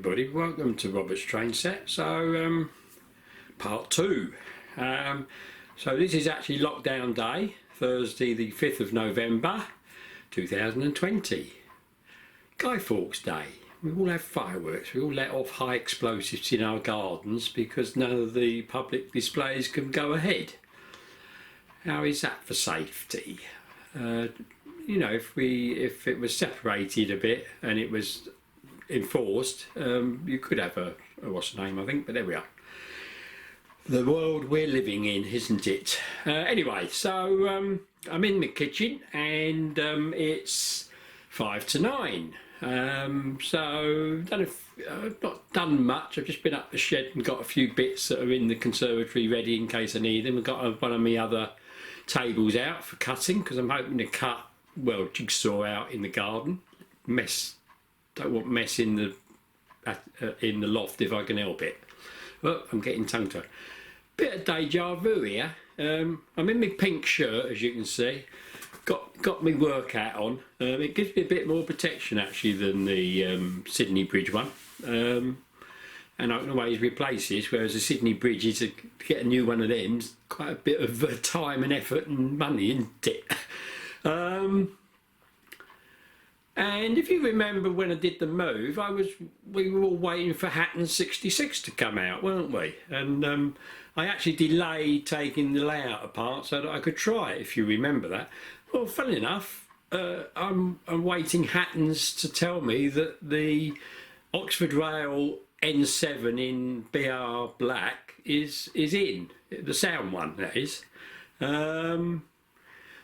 everybody, welcome to Robert's Train Set. So part 2. So this is actually lockdown day, Thursday the 5th of November 2020, Guy Fawkes Day. We all have fireworks, we all let off high explosives in our gardens because none of the public displays can go ahead. How is that for safety? You know, if it was separated a bit and it was enforced, you could have a what's the name, I think, but there we are. The world we're living in, isn't it? Anyway, so I'm in the kitchen and it's 5 to 9. So I've not done much. I've just been up the shed and got a few bits that are in the conservatory ready in case I need them. I've got one of my other tables out for cutting because I'm hoping to cut, well, jigsaw out in the garden. Don't want mess in the loft if I can help it. Well, I'm getting tongue-tied. Bit of deja vu here. I'm in my pink shirt, as you can see. Got my work hat on. It gives me a bit more protection actually than the Sydney Bridge one. And I can always replace this, whereas the Sydney Bridge is to get a new one of them, quite a bit of time and effort and money, isn't it? And if you remember when I did the move, we were all waiting for Hatton 66 to come out, weren't we? And I actually delayed taking the layout apart so that I could try it, if you remember that. Well, funny enough, I'm waiting Hattons to tell me that the Oxford Rail N7 in BR Black is in, the sound one, that is.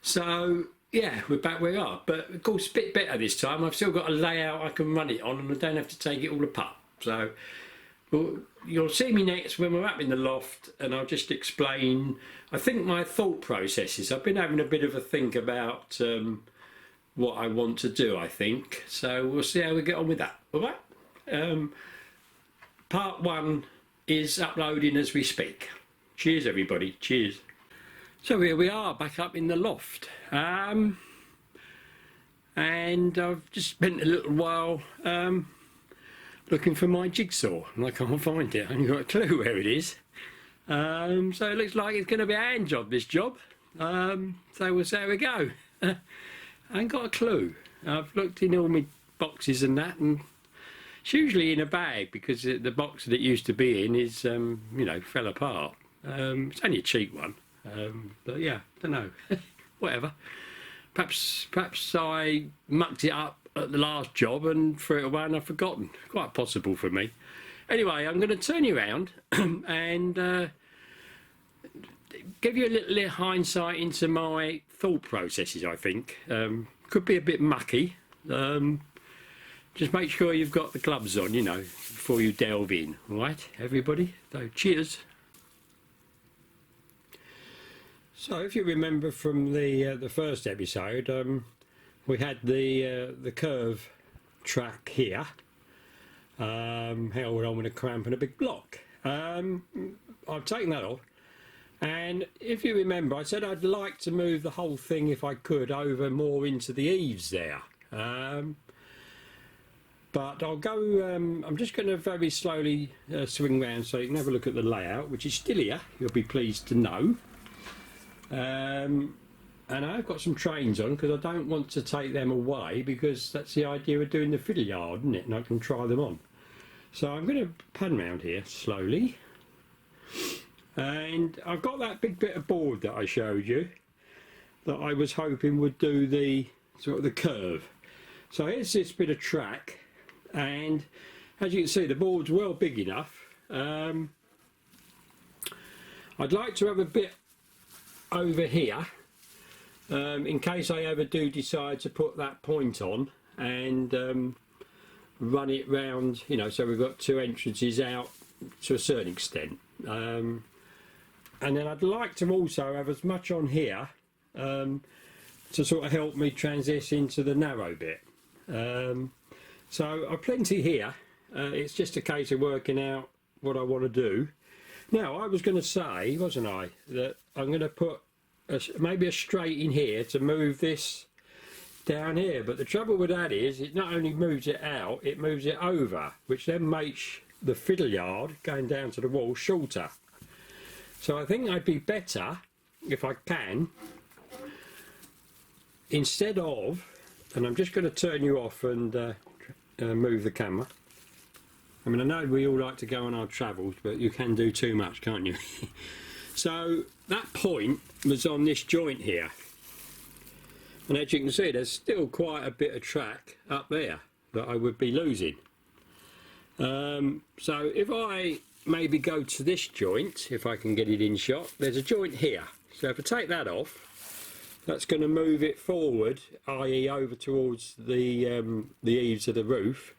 So yeah, we're back where we are, but of course a bit better this time. I've still got a layout I can run it on and I don't have to take it all apart. So well, you'll see me next when we're up in the loft and I'll just explain, I think, my thought processes. I've been having a bit of a think about what I want to do, I think. So we'll see how we get on with that, all right? Part 1 is uploading as we speak. Cheers everybody, cheers. So here we are, back up in the loft. And I've just spent a little while looking for my jigsaw and I can't find it. I haven't got a clue where it is. So it looks like it's going to be a hand job, this job. So we'll see how we go. I ain't got a clue. I've looked in all my boxes and that, and it's usually in a bag because the box that it used to be in is, you know, fell apart. It's only a cheap one. But yeah, don't know. Whatever. Perhaps I mucked it up at the last job and threw it away and I've forgotten. Quite possible for me. Anyway, I'm going to turn you around and give you a little hindsight into my thought processes, I think. Could be a bit mucky. Just make sure you've got the gloves on, you know, before you delve in. All right, everybody? So, cheers. So, if you remember from the first episode, we had the curve track here, held on with a cramp and a big block. I've taken that off, and if you remember, I said I'd like to move the whole thing, if I could, over more into the eaves there. But I'll go, I'm just going to very slowly swing round so you can have a look at the layout, which is still here, you'll be pleased to know. And I've got some trains on because I don't want to take them away, because that's the idea of doing the fiddle yard, isn't it? And I can try them on. So I'm going to pan round here slowly. And I've got that big bit of board that I showed you that I was hoping would do the sort of the curve. So here's this bit of track, and as you can see, the board's well big enough. I'd like to have a bit over here in case I ever do decide to put that point on and run it round, you know, so we've got two entrances out to a certain extent. And then I'd like to also have as much on here to sort of help me transition to the narrow bit. So I've plenty here. It's just a case of working out what I want to do. Now, I was going to say, wasn't I, that I'm going to put maybe a straight in here to move this down here, but the trouble with that is it not only moves it out, it moves it over, which then makes the fiddle yard going down to the wall shorter. So I think I'd be better if I can, instead of, and I'm just going to turn you off and move the camera. I mean, I know we all like to go on our travels, but you can do too much, can't you? So that point was on this joint here, and as you can see there's still quite a bit of track up there that I would be losing. So if I maybe go to this joint, if I can get it in shot, there's a joint here, so if I take that off, that's going to move it forward, i.e. over towards the eaves of the roof,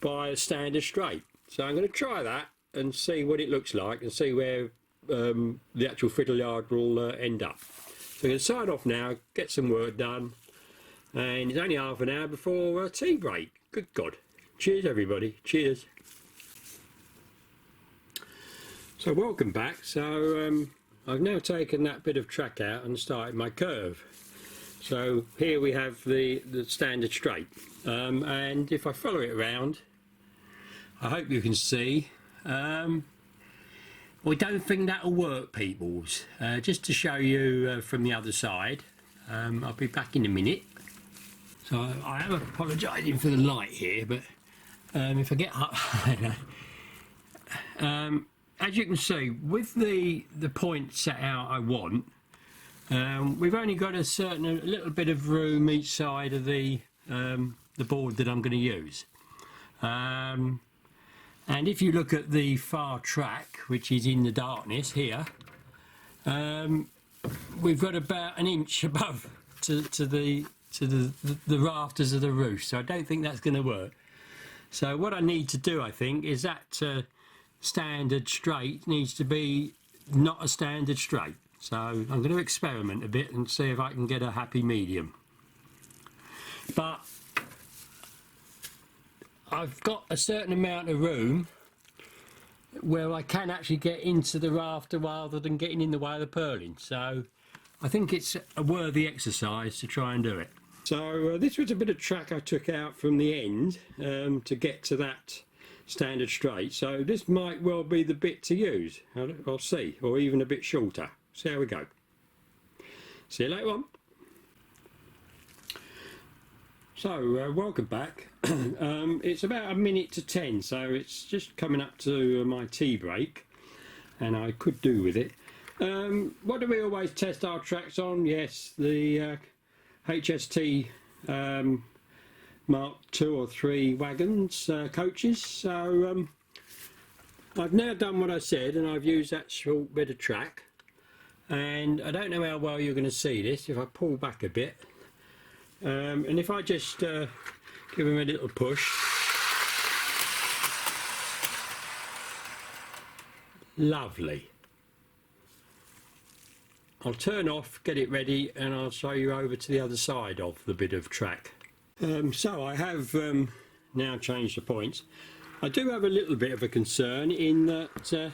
by a standard straight. So I'm going to try that and see what it looks like and see where the actual fiddle yard will end up. So I'm going to sign off now, get some work done, and it's only half an hour before tea break. Good God. Cheers everybody, cheers. So welcome back. So I've now taken that bit of track out and started my curve. So here we have the standard straight, and if I follow it around, I hope you can see, we don't think that'll work, peoples. Just to show you from the other side, I'll be back in a minute. So I am apologising for the light here, but if I get up, as you can see, with the point set out I want, we've only got a little bit of room each side of the board that I'm going to use. And if you look at the far track, which is in the darkness here, we've got about an inch above to the rafters of the roof, so I don't think that's going to work. So what I need to do, I think, is that standard straight needs to be not a standard straight. So I'm going to experiment a bit and see if I can get a happy medium. But I've got a certain amount of room where I can actually get into the rafter rather than getting in the way of the purling. So I think it's a worthy exercise to try and do it. So this was a bit of track I took out from the end to get to that standard straight. So this might well be the bit to use. I'll see, or even a bit shorter. See how we go. See you later on. So welcome back. It's about a minute to 10, so it's just coming up to my tea break, and I could do with it. What do we always test our tracks on? Yes, the HST Mark 2 or 3 wagons, coaches. So I've now done what I said, and I've used that short bit of track, and I don't know how well you're going to see this if I pull back a bit. And if I just give him a little push, lovely. I'll turn off, get it ready, and I'll show you over to the other side of the bit of track. So I have now changed the points. I do have a little bit of a concern in that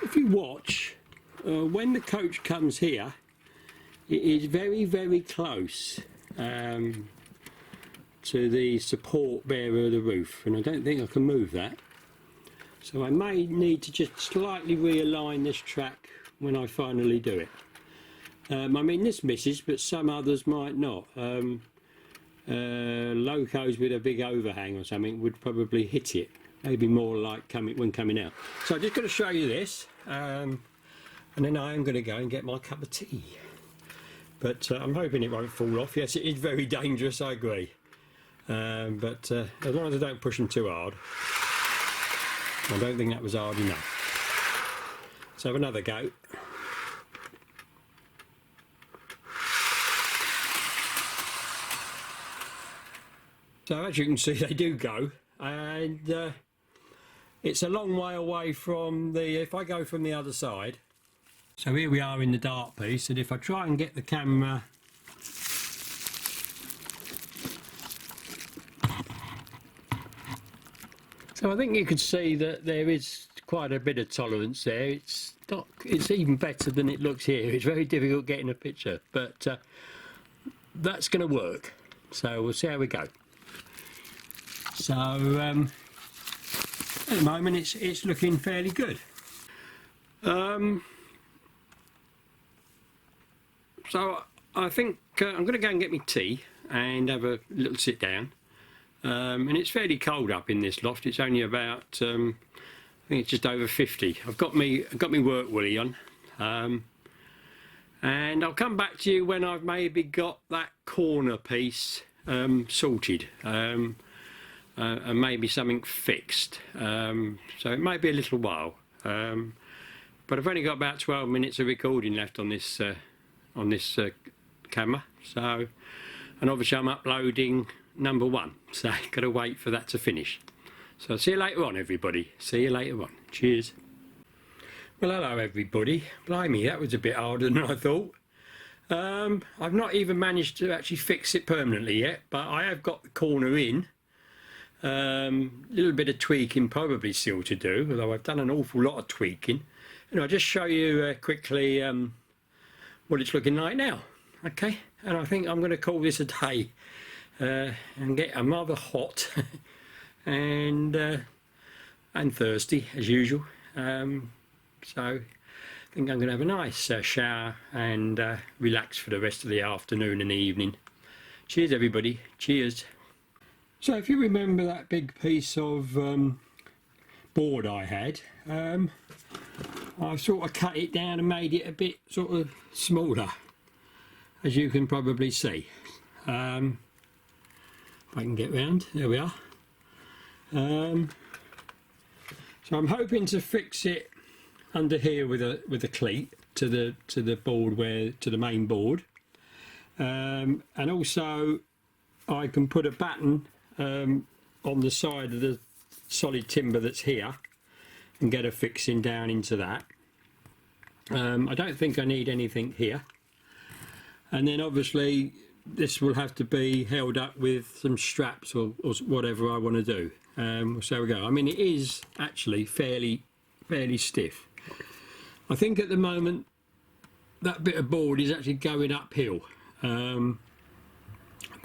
if you watch, when the coach comes here, it is very, very close to the support bearer of the roof, and I don't think I can move that. So I may need to just slightly realign this track when I finally do it. I mean, this misses, but some others might not. Locos with a big overhang or something would probably hit it, maybe more like when coming out. So I'm just going to show you this, and then I am going to go and get my cup of tea. But I'm hoping it won't fall off. Yes, it is very dangerous, I agree. But as long as I don't push them too hard, I don't think that was hard enough. Let's have another go. So as you can see, they do go, and it's a long way away from if I go from the other side. So here we are in the dark piece, and if I try and get the camera so I think you can see that there is quite a bit of tolerance there. It's even better than it looks here. It's very difficult getting a picture, but that's going to work. So we'll see how we go. So at the moment it's looking fairly good. So I think I'm going to go and get me tea and have a little sit down. And it's fairly cold up in this loft. It's only about I think it's just over 50. I've got me work woolly on, and I'll come back to you when I've maybe got that corner piece sorted, and maybe something fixed. So it might be a little while, but I've only got about 12 minutes of recording left on this camera. So, and obviously I'm uploading number 1, so I've got to wait for that to finish. So I'll see you later on, everybody. See you later on. Cheers. Well, hello everybody. Blimey, that was a bit harder than I thought. I've not even managed to actually fix it permanently yet, but I have got the corner in. A little bit of tweaking probably still to do, although I've done an awful lot of tweaking. And I'll just show you quickly what it's looking like now. Okay, and I think I'm going to call this a day and get a rather hot and thirsty as usual. So I think I'm going to have a nice shower and relax for the rest of the afternoon and the evening. Cheers everybody, cheers. So if you remember that big piece of board I had, I've sort of cut it down and made it a bit sort of smaller, as you can probably see. If I can get round, there we are. So I'm hoping to fix it under here with a cleat to the board, to the main board, and also I can put a batten on the side of the solid timber that's here and get a fixing down into that. I don't think I need anything here, and then obviously this will have to be held up with some straps or whatever I want to do. So there we go. I mean, it is actually fairly stiff. I think at the moment that bit of board is actually going uphill,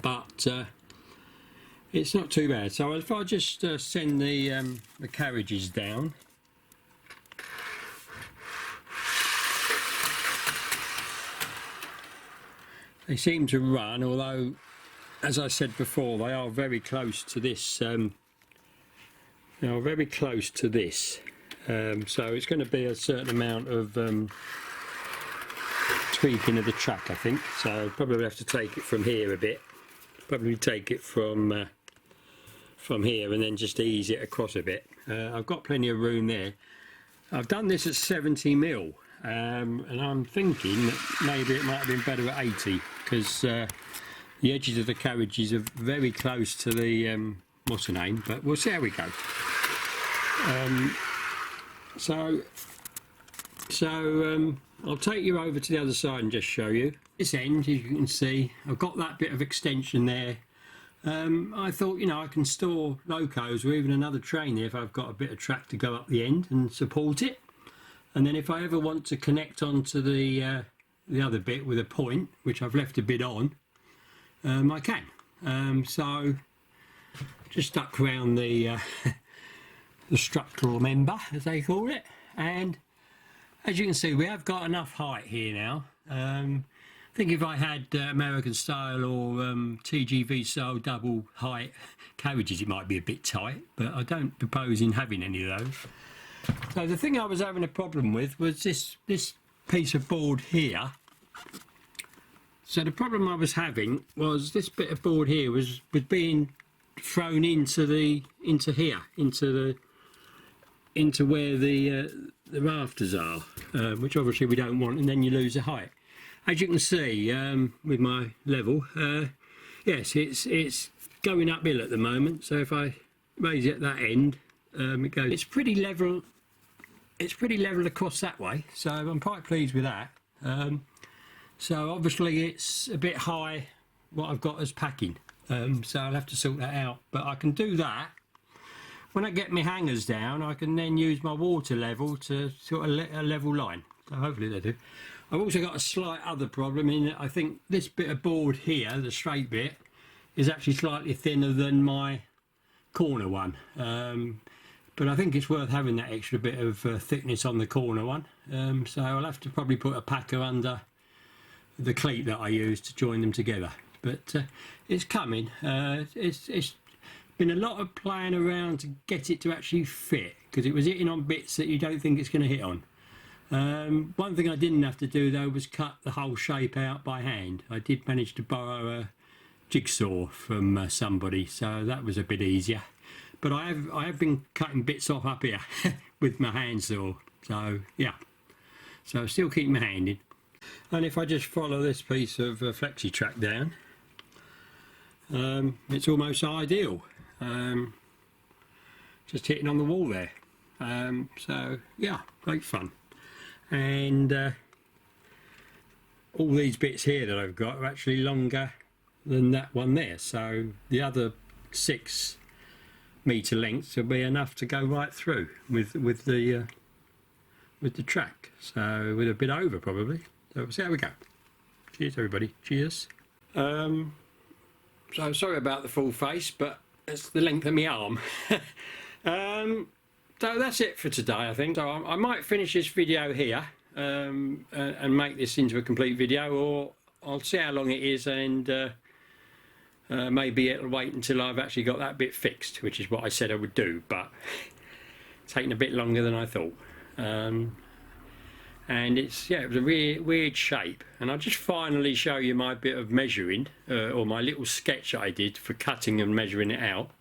but it's not too bad. So if I just send the carriages down. They seem to run, although, as I said before, they are very close to this. They are very close to this, so it's going to be a certain amount of tweaking of the track, I think. So probably have to take it from here a bit. Probably take it from here and then just ease it across a bit. I've got plenty of room there. I've done this at 70mm. And I'm thinking that maybe it might have been better at 80, because the edges of the carriages are very close to the what's the name, but we'll see how we go. I'll take you over to the other side and just show you. This end, as you can see, I've got that bit of extension there. I thought, you know, I can store locos or even another train there if I've got a bit of track to go up the end and support it. And then if I ever want to connect onto the other bit with a point, which I've left a bit on, I can. So just stuck around the structural member, as they call it. And as you can see, we have got enough height here now. I think if I had American style or TGV style double height carriages, it might be a bit tight, but I don't propose in having any of those. So the thing I was having a problem with was this piece of board here. So the problem I was having was this bit of board here was being thrown into here, into where the rafters are, which obviously we don't want, and then you lose the height. As you can see with my level, yes, it's going uphill at the moment. So if I raise it at that end, it goes. It's pretty level. It's pretty level across that way, so I'm quite pleased with that. So obviously it's a bit high what I've got as packing, so I'll have to sort that out, but I can do that. When I get my hangers down, I can then use my water level to sort of let a level line, so hopefully they do. I've also got a slight other problem in that I think this bit of board here, the straight bit, is actually slightly thinner than my corner one. But I think it's worth having that extra bit of thickness on the corner one. So I'll have to probably put a packer under the cleat that I use to join them together. But it's coming. It's been a lot of playing around to get it to actually fit, because it was hitting on bits that you don't think it's going to hit on. One thing I didn't have to do though was cut the whole shape out by hand. I did manage to borrow a jigsaw from somebody, so that was a bit easier. But I have been cutting bits off up here with my handsaw. So yeah, so still keep my hand in. And if I just follow this piece of flexi track down, it's almost ideal. Just hitting on the wall there. So yeah, great fun. And all these bits here that I've got are actually longer than that one there, so the other 6 metre lengths will be enough to go right through with the track, so with a bit over probably. So we'll see how we go. Cheers everybody, cheers. So sorry about the full face, but it's the length of my arm. So that's it for today, I think. So I might finish this video here and make this into a complete video, or I'll see how long it is, and maybe it'll wait until I've actually got that bit fixed, which is what I said I would do, but it's taking a bit longer than I thought. And it's, yeah, it was a weird shape, and I'll just finally show you my bit of measuring, or my little sketch I did for cutting and measuring it out.